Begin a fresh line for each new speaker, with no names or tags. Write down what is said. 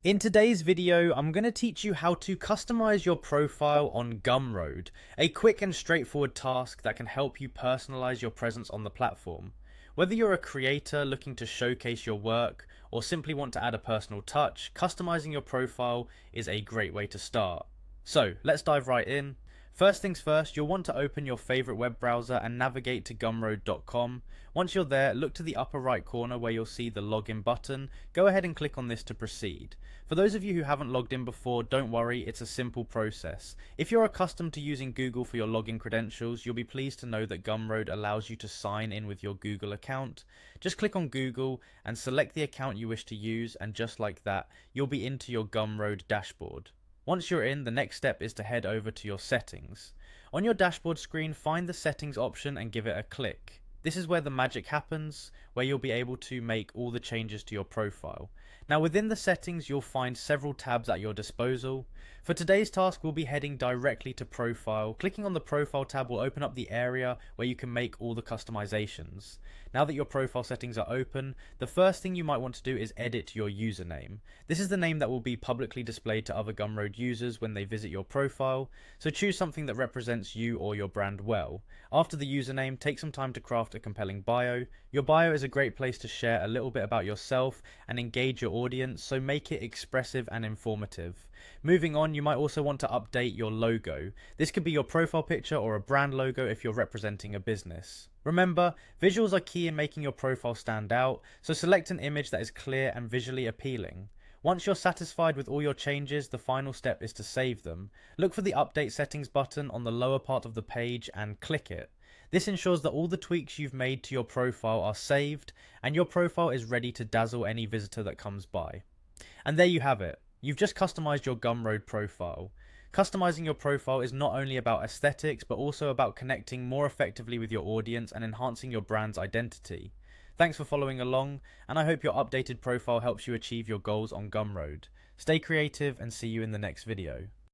In today's video, I'm going to teach you how to customize your profile on Gumroad, a quick and straightforward task that can help you personalize your presence on the platform. Whether you're a creator looking to showcase your work or simply want to add a personal touch, customizing your profile is a great way to start. So let's dive right in. First things first, you'll want to open your favorite web browser and navigate to gumroad.com. Once you're there, look to the upper right corner where you'll see the login button. Go ahead and click on this to proceed. For those of you who haven't logged in before, don't worry, it's a simple process. If you're accustomed to using Google for your login credentials, you'll be pleased to know that Gumroad allows you to sign in with your Google account. Just click on Google and select the account you wish to use, and just like that, you'll be into your Gumroad dashboard. Once you're in, the next step is to head over to your settings. On your dashboard screen, find the settings option and give it a click. This is where the magic happens, where you'll be able to make all the changes to your profile. Now within the settings, you'll find several tabs at your disposal. For today's task, we'll be heading directly to profile. Clicking on the profile tab will open up the area where you can make all the customizations. Now that your profile settings are open, the first thing you might want to do is edit your username. This is the name that will be publicly displayed to other Gumroad users when they visit your profile, so choose something that represents you or your brand well. After the username, take some time to craft a compelling bio. Your bio is a great place to share a little bit about yourself and engage your audience, so make it expressive and informative. Moving on, you might also want to update your logo. This could be your profile picture or a brand logo if you're representing a business. Remember, visuals are key in making your profile stand out, so select an image that is clear and visually appealing. Once you're satisfied with all your changes, the final step is to save them. Look for the Update Settings button on the lower part of the page and click it. This ensures that all the tweaks you've made to your profile are saved, and your profile is ready to dazzle any visitor that comes by. And there you have it. You've just customized your Gumroad profile. Customizing your profile is not only about aesthetics, but also about connecting more effectively with your audience and enhancing your brand's identity. Thanks for following along, and I hope your updated profile helps you achieve your goals on Gumroad. Stay creative and see you in the next video.